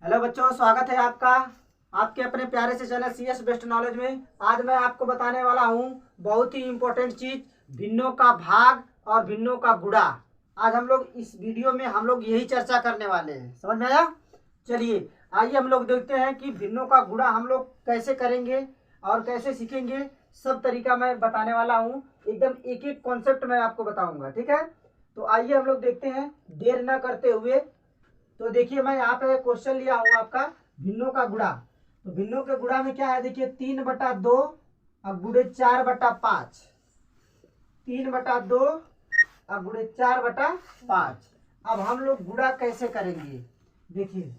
Hello बच्चों, स्वागत है आपका आपके अपने प्यारे से चैनल CS बेस्ट नॉलेज में। आज मैं आपको बताने वाला हूँ बहुत ही इम्पोर्टेंट चीज, भिन्नों का भाग और भिन्नों का गुणा। आज हम लोग इस वीडियो में हम लोग यही चर्चा करने वाले हैं। समझ में आया? चलिए आइए हम लोग देखते हैं कि भिन्नों का गुणा हम लोग कैसे करेंगे और कैसे सीखेंगे। सब तरीका मैं बताने वाला हूँ, एकदम एक एक कॉन्सेप्ट मैं आपको बताऊंगा। ठीक है, तो आइए हम लोग देखते हैं देर न करते हुए। तो देखिए मैं यहाँ पे क्वेश्चन लिया हूँ आपका भिन्नों का गुणा। तो भिन्नों के गुणा में क्या है, देखिए 3/2 और गुणे 4/5। 3/2 और गुणे 4/5। अब हम लोग गुणा कैसे करेंगे? देखिए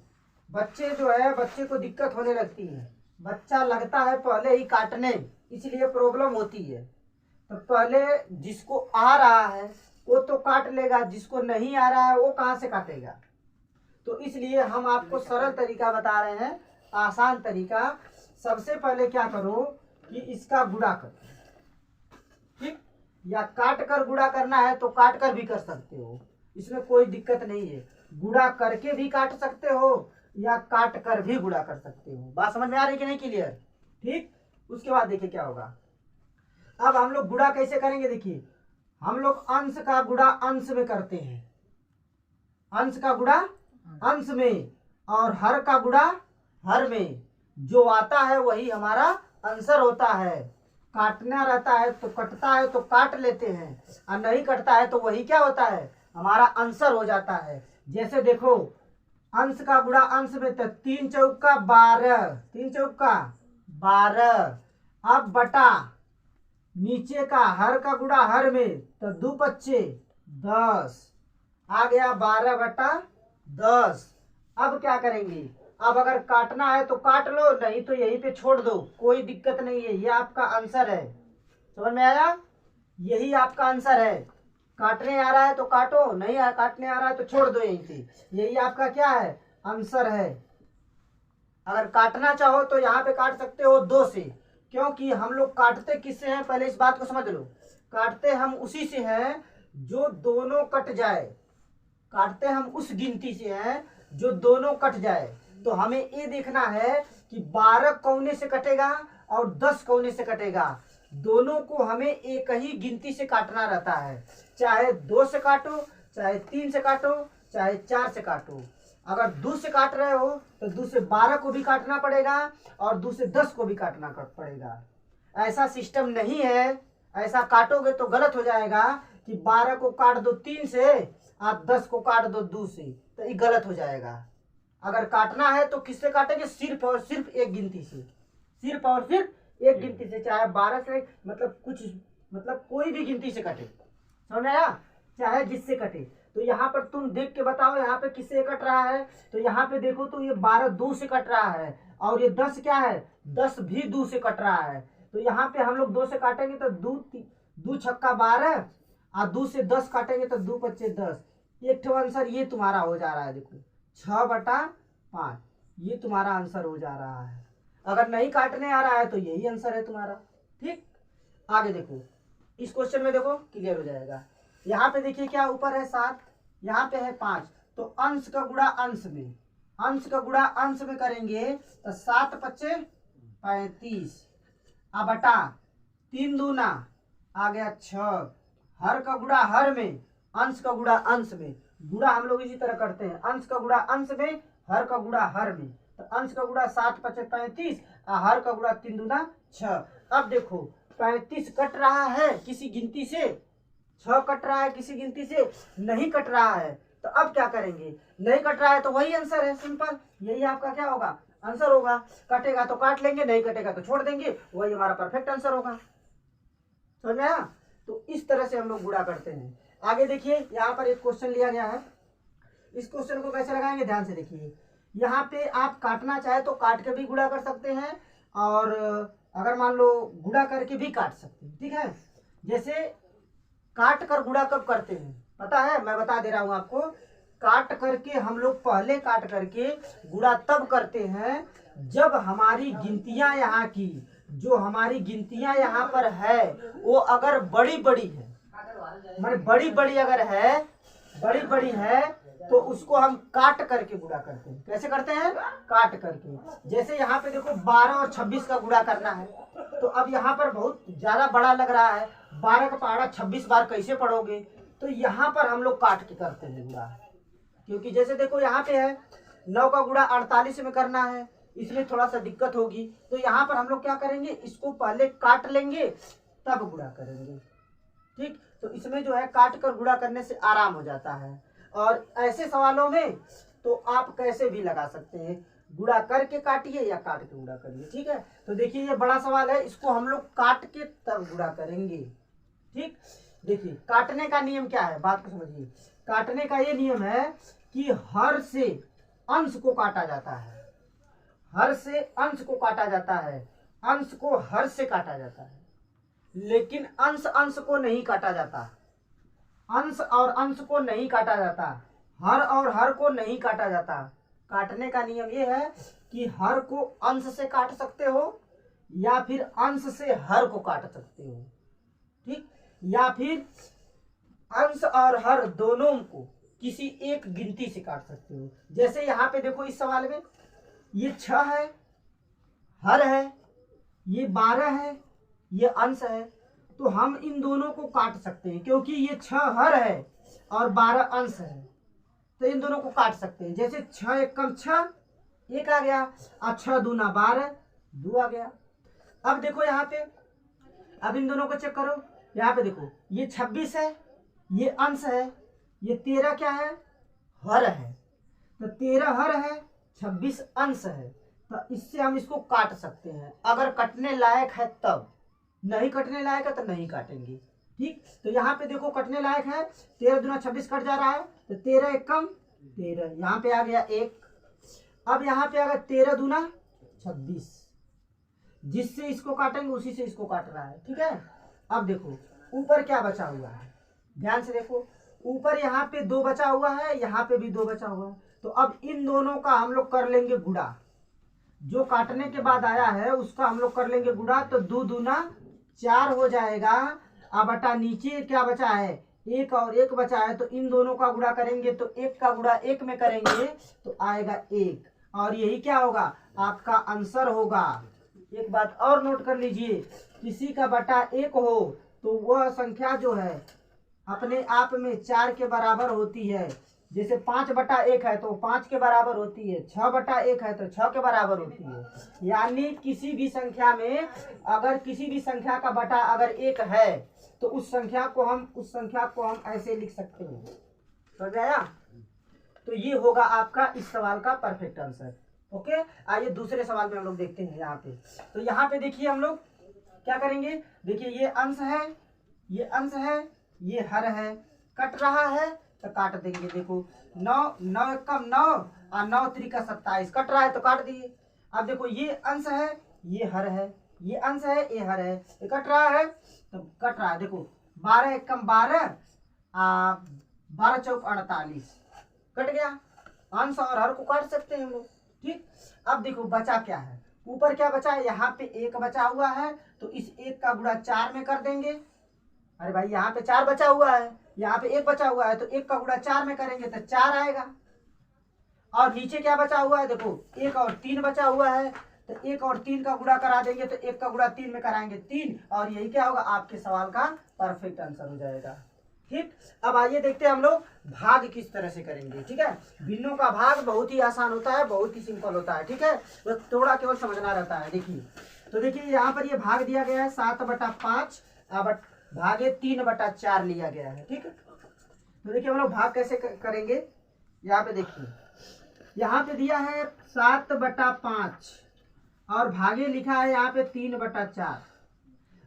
बच्चे जो है, बच्चे को दिक्कत होने लगती है। बच्चा लगता है पहले ही काटने, इसलिए प्रॉब्लम होती है। तो पहले जिसको आ रहा है वो तो काट लेगा, जिसको नहीं आ रहा है वो कहाँ से काटेगा? तो इसलिए हम आपको सरल तरीका बता रहे हैं, आसान तरीका। सबसे पहले क्या करो कि इसका गुणा करो। ठीक, या काट कर गुणा करना है तो काट कर भी कर सकते हो, इसमें कोई दिक्कत नहीं है। गुणा करके भी काट सकते हो या काट कर भी गुणा कर सकते हो। बात समझ में आ रही कि नहीं? क्लियर? ठीक, उसके बाद देखिए क्या होगा। अब हम लोग गुणा कैसे करेंगे? देखिए हम लोग अंश का गुणा अंश में करते हैं, अंश का गुणा अंश में, और हर का गुणा हर में। जो आता है वही हमारा आंसर होता है। काटना रहता है तो कटता है तो काट लेते हैं, और नहीं कटता है तो वही क्या होता है, हमारा आंसर हो जाता है। जैसे देखो अंश का गुणा अंश में तो 3 चौका 12, 3 चौका 12। अब बटा नीचे का हर का गुणा हर में तो 2 पच्चे 10, आ गया 12/10। अब क्या करेंगे? अब अगर काटना है तो काट लो, नहीं तो यहीं पे छोड़ दो, कोई दिक्कत नहीं है। ये आपका आंसर है। समझ में आया? यही आपका आंसर है। काटने आ रहा है तो काटो, नहीं काटने आ रहा है तो छोड़ दो यहीं पे। यही आपका क्या है, आंसर है। अगर काटना चाहो तो यहाँ पे काट सकते हो 2 से, क्योंकि हम लोग काटते किससे हैं, पहले इस बात को समझ लो। काटते हम उसी से हैं जो दोनों कट जाए। काटते हम उस गिनती से हैं जो दोनों कट जाए। तो हमें ये देखना है कि 12 कौने से कटेगा और 10 कौने से कटेगा। दोनों को हमें एक ही गिनती से काटना रहता है, चाहे 2 से काटो, चाहे 3 से काटो, चाहे 4 से काटो। अगर 2 से काट रहे हो तो 2 से 12 को भी काटना पड़ेगा और 2 से 10 को भी काटना पड़ेगा। ऐसा सिस्टम नहीं है, ऐसा काटोगे तो गलत हो जाएगा कि 12 को काट दो 3 से आप 10 को काट दो 2 से, तो ये गलत हो जाएगा। अगर काटना है तो किससे काटेंगे? सिर्फ और सिर्फ एक गिनती से, सिर्फ और सिर्फ एक गिनती से, चाहे 12 से, मतलब कोई भी गिनती से कटे। समझ आया? चाहे जिससे कटे। तो यहाँ पर तुम देख के बताओ यहाँ पे किससे कट रहा है। तो यहाँ पे देखो तो ये 12 2 से कट रहा है, और ये 10 क्या है, 10 भी 2 से कट रहा है। तो यहाँ पे हम लोग 2 से काटेंगे तो 2 छक्का 12, और 2 से 10 काटेंगे तो 2 पच्चे 10। एक ठो आंसर ये तुम्हारा हो जा रहा है। देखो 6/5 ये तुम्हारा आंसर हो जा रहा है। अगर नहीं काटने आ रहा है तो यही आंसर है तुम्हारा। ठीक, आगे देखो इस क्वेश्चन में, देखो क्लियर हो जाएगा। यहाँ पे देखिए क्या ऊपर है 7, यहाँ पे है 5। तो अंश का गुणा अंश में, अंश का गुणा अंश में करेंगे तो 7 पच्चे 35, अब बटा 3 दूना आ गया 6। हर का गुणा हर में, अंश का गुणा अंश में। गुणा हम लोग इसी तरह करते हैं, अंश का गुणा अंश में, हर का गुणा हर में। तो अंश का गुणा 7 पच्चे 35 और हर का गुणा 3 दूना 6। अब देखो 35 कट रहा है किसी गिनती से, 6 कट रहा है किसी गिनती से, नहीं कट रहा है। तो अब क्या करेंगे? नहीं कट रहा है तो वही आंसर है, सिंपल। यही आपका क्या होगा, आंसर होगा। कटेगा तो काट लेंगे, नहीं कटेगा तो छोड़ देंगे, वही हमारा परफेक्ट आंसर होगा। समझ में आया? तो इस तरह से हम लोग गुणा करते हैं। आगे देखिए यहाँ पर एक क्वेश्चन लिया गया है। इस क्वेश्चन को कैसे लगाएंगे, ध्यान से देखिए। यहाँ पे आप काटना चाहे तो काट के भी गुणा कर सकते हैं, और अगर मान लो गुणा करके भी काट सकते हैं। ठीक है, जैसे काट कर गुणा कब करते हैं पता है? मैं बता दे रहा हूँ आपको। काट करके हम लोग पहले काट करके गुणा तब करते हैं जब हमारी गिनतियां यहाँ की, जो हमारी गिनतियां यहाँ पर है वो अगर बड़ी बड़ी है, माने बड़ी बड़ी अगर है, बड़ी बड़ी है तो उसको हम काट करके गुणा करते हैं। कैसे करते हैं? काट करके। जैसे यहाँ पे देखो 12 और 26 का गुणा करना है, तो अब यहाँ पर बहुत ज्यादा बड़ा लग रहा है, 12 का पहाड़ा 26 बार कैसे पढ़ोगे, तो यहाँ पर हम लोग काट के करते हैं गुणा। क्योंकि जैसे देखो यहाँ पे है 9 का गुणा 48 में करना है, इसमें थोड़ा सा दिक्कत होगी, तो यहाँ पर हम लोग क्या करेंगे, इसको पहले काट लेंगे तब गुणा करेंगे। ठीक, तो इसमें जो है काट कर गुणा करने से आराम हो जाता है। और ऐसे सवालों में तो आप कैसे भी लगा सकते हैं, गुणा करके काटिए या काट के गुणा करिए। ठीक है, तो देखिए ये बड़ा सवाल है, इसको हम लोग काट के तब गुणा करेंगे। ठीक, देखिए काटने का नियम क्या है, बात को समझिए। काटने का ये नियम है कि हर से अंश को काटा जाता है, हर से अंश को काटा जाता है, अंश को हर से काटा जाता है, लेकिन अंश अंश को नहीं काटा जाता, अंश और अंश को नहीं काटा जाता, हर और हर को नहीं काटा जाता। काटने का नियम ये है कि हर को अंश से काट सकते हो या फिर अंश से हर को काट सकते हो। ठीक, या फिर अंश और हर दोनों को किसी एक गिनती से काट सकते हो। जैसे यहाँ पे देखो इस सवाल में ये 6 है, हर है, ये 12 है, ये अंश है, तो हम इन दोनों को काट सकते हैं क्योंकि ये 6 हर है और 12 अंश है, तो इन दोनों को काट सकते हैं। जैसे 6 एक कम 6, 1 आ गया, और 6 दूना 12, 2 आ गया। अब देखो यहाँ पे, अब इन दोनों को चेक करो, यहाँ पे देखो ये 26 है, ये अंश है, ये 13 क्या है, हर है, तो 13 हर है, 26 अंश है, तो इससे हम इसको काट सकते हैं अगर कटने लायक है तब, नहीं कटने लायक है तो नहीं काटेंगे। ठीक, तो यहाँ पे देखो कटने लायक है, 13 दूना 26 कट जा रहा है, तो 13 एक कम 13, यहाँ पे आ गया 1। अब यहाँ पे आ गया 13 दूना 26, जिससे इसको काटेंगे उसी से इसको काट रहा है। ठीक है, अब देखो ऊपर क्या बचा हुआ है, ध्यान से देखो, ऊपर यहाँ पे 2 बचा हुआ है, यहाँ पे भी 2 बचा हुआ है, तो अब इन दोनों का हम लोग कर लेंगे गुणा। जो काटने के बाद आया है उसका हम लोग कर लेंगे गुणा, तो 2 दूना 4 हो जाएगा। अब बटा नीचे क्या बचा है, 1 और 1 बचा है, तो इन दोनों का गुणा करेंगे, तो 1 का गुणा 1 में करेंगे तो आएगा 1, और यही क्या होगा, आपका आंसर होगा। एक बात और नोट कर लीजिए, किसी का बटा 1 हो तो वह संख्या जो है अपने आप में 4 के बराबर होती है। जैसे 5 बटा 1 है तो 5 के बराबर होती है, 6 बटा 1 है तो 6 के बराबर होती है। यानी किसी भी संख्या में अगर किसी भी संख्या का बटा अगर 1 है तो उस संख्या को हम ऐसे लिख सकते हैं। समझ आया? तो ये होगा आपका इस सवाल का परफेक्ट आंसर। ओके, आइए दूसरे सवाल में हम लोग देखते हैं। यहाँ पे तो यहाँ पे देखिए हम लोग क्या करेंगे, देखिए ये अंश है, ये अंश है, ये हर है, कट रहा है तो काट देंगे। देखो 9 9 एक कम 9 और 9 त्रिका 27, कट रहा है तो काट दिए। अब देखो ये अंश है, ये हर है, ये अंश है, ये हर है, ये कट रहा है तो कट रहा है। देखो 12 एक कम 12, 12 चौक 48, कट गया। अंश और हर को काट सकते हैं हम लोग। ठीक, अब देखो बचा क्या है, ऊपर क्या बचा है, यहाँ पे 1 बचा हुआ है, तो इस 1 का गुणा 4 में कर देंगे। अरे भाई यहाँ पे 4 बचा हुआ है, यहाँ पे 1 बचा हुआ है, तो 1 का गुणा 4 में करेंगे तो 4 आएगा। और नीचे क्या बचा हुआ है, देखो 1 और 3 बचा हुआ है, तो 1 और 3 का गुणा करा देंगे, तो 1 का गुणा 3 में कराएंगे 3, और यही क्या होगा, आपके सवाल का परफेक्ट आंसर हो जाएगा। ठीक, अब आइए देखते हैं हम लोग भाग किस तरह से करेंगे। ठीक है, भिन्नों का भाग बहुत ही आसान होता है, बहुत ही सिंपल होता है। ठीक है, बस थोड़ा केवल समझना रहता है। देखिए तो देखिए यहाँ पर ये भाग दिया गया है 7/5, अब भागे 3/4 लिया गया है। ठीक है, तो देखिए हम लोग भाग कैसे करेंगे। यहाँ पे देखिए, यहाँ पे दिया है 7/5 और भागे लिखा है यहाँ पे 3/4।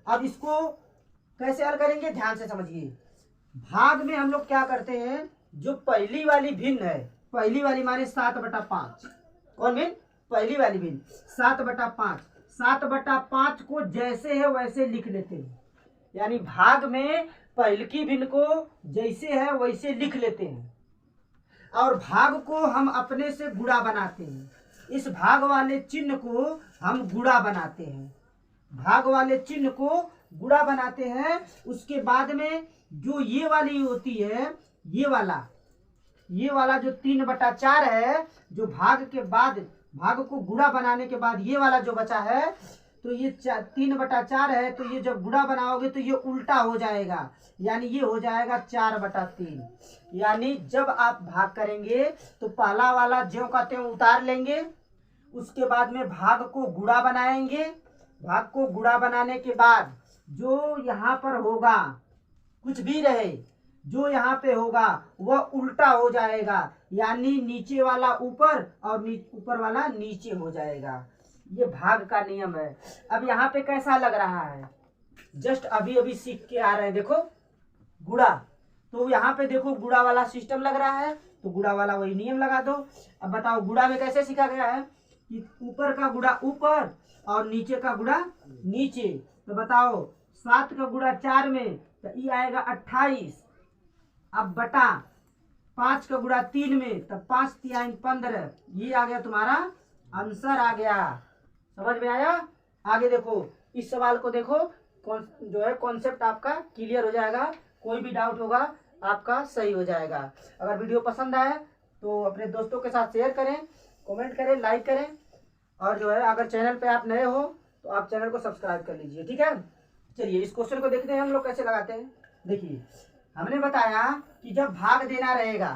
अब इसको कैसे हल करेंगे, ध्यान से समझिए। भाग में हम लोग क्या करते हैं, जो पहली वाली भिन्न है, पहली वाली माने 7/5, कौन भिन्न, पहली वाली भिन्न 7/5, 7/5 को जैसे है वैसे लिख लेते हैं। यानी भाग में पहली की भिन्न को जैसे है वैसे लिख लेते हैं, और भाग को हम अपने से गुणा बनाते हैं। इस भाग वाले चिन्ह को हम गुणा बनाते हैं, भाग वाले चिन्ह को गुणा बनाते हैं। उसके बाद में जो ये वाली होती है, ये वाला ये वाला जो 3/4 है, जो भाग के बाद, भाग को गुणा बनाने के बाद ये वाला जो बचा है, तो ये 3/4 है, तो ये जब गुणा बनाओगे तो ये उल्टा हो जाएगा, यानी ये हो जाएगा 4/3। यानी जब आप भाग करेंगे तो पहला वाला ज्यों का त्यों उतार लेंगे, उसके बाद में भाग को गुणा बनाएंगे। भाग को गुणा बनाने के बाद जो यहाँ पर होगा, कुछ भी रहे, जो यहाँ पे होगा वह उल्टा हो जाएगा, यानी नीचे वाला ऊपर और ऊपर वाला नीचे हो जाएगा। ये भाग का नियम है। अब यहाँ पे कैसा लग रहा है, जस्ट अभी अभी सीख के आ रहे हैं। देखो गुणा, तो यहाँ पे देखो गुणा वाला सिस्टम लग रहा है, तो गुणा वाला वही नियम लगा दो। अब बताओ गुणा में कैसे सीखा गया है कि ऊपर का गुणा ऊपर और नीचे का गुणा नीचे। तो बताओ 7 का गुणा 4 में, तो ये आएगा 28। अब बटा 5 का गुणा 3 में, तो 5 3 15। ये आ गया तुम्हारा आंसर आ गया। समझ में आया? आगे देखो, इस सवाल को देखो, जो है कॉन्सेप्ट आपका क्लियर हो जाएगा। कोई भी डाउट होगा आपका सही हो जाएगा। अगर वीडियो पसंद आए तो अपने दोस्तों के साथ शेयर करें, कमेंट करें, लाइक करें, और जो है अगर चैनल पे आप नए हो तो आप चैनल को सब्सक्राइब कर लीजिए। ठीक है, चलिए इस क्वेश्चन को देखते हैं हम लोग कैसे लगाते हैं। देखिए, हमने बताया कि जब भाग देना रहेगा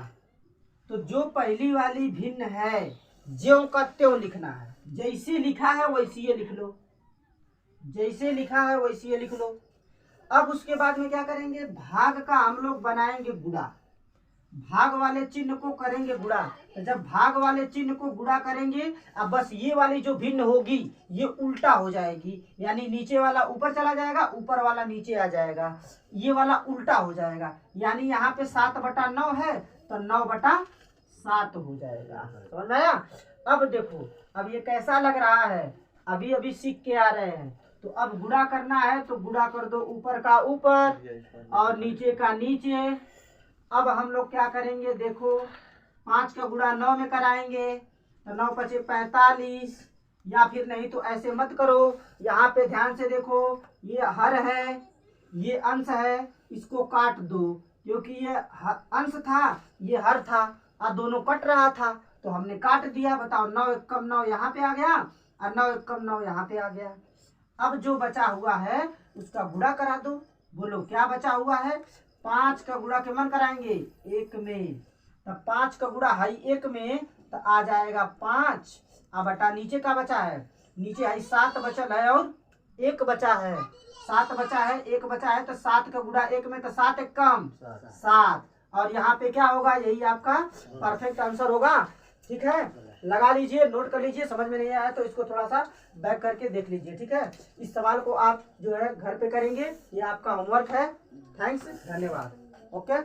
तो जो पहली वाली भिन्न है ज्यों का त्यों लिखना है। जैसे लिखा है वैसे ही लिख लो, जैसे लिखा है वैसे ही लिख लो। अब उसके बाद में क्या करेंगे, भाग का हम लोग बनाएंगे गुणा, भाग वाले चिन्ह को करेंगे गुणा। तो जब भाग वाले चिन्ह को गुणा करेंगे, अब बस ये वाली जो भिन्न होगी ये उल्टा हो जाएगी, यानी नीचे वाला ऊपर चला जाएगा, ऊपर वाला नीचे आ जाएगा, ये वाला उल्टा हो जाएगा। यानी यहाँ पे 7/9 है तो 9/7 हो जाएगा। समझ में आया? अब देखो, अब ये कैसा लग रहा है, अभी अभी सीख के आ रहे हैं। तो अब गुणा करना है तो गुणा कर दो, ऊपर का ऊपर और नीचे का नीचे। अब हम लोग क्या करेंगे, देखो 5 का गुणा 9 में कराएंगे, तो 9 × 5 = 45। या फिर नहीं तो ऐसे मत करो, यहाँ पे ध्यान से देखो, ये हर है, ये अंश है, इसको काट दो, क्योंकि ये अंश था, ये हर था, और दोनों कट रहा था तो हमने काट दिया। बताओ 9 × 1 = 9 यहाँ पे आ गया, और 9 × 1 = 9 यहाँ पे आ गया। अब जो बचा हुआ है उसका गुणा करा दो। बोलो क्या बचा हुआ है, 5 का गुणा के मन कराएंगे 1 में, तब 5 का गुणा है 1 में, तो आ जाएगा 5। अब बटा नीचे का बचा है, नीचे है 7 बचल है और 1 बचा है, 7 बचा है, 1 बचा है, तो 7 का गुणा 1 में, तो 7 × 1 = 7। और यहाँ पे क्या होगा, यही आपका परफेक्ट आंसर होगा। ठीक है, लगा लीजिए, नोट कर लीजिए। समझ में नहीं आया तो इसको थोड़ा सा बैक करके देख लीजिए। ठीक है, इस सवाल को आप जो है घर पे करेंगे, ये आपका होमवर्क है। थैंक्स, धन्यवाद। ओके।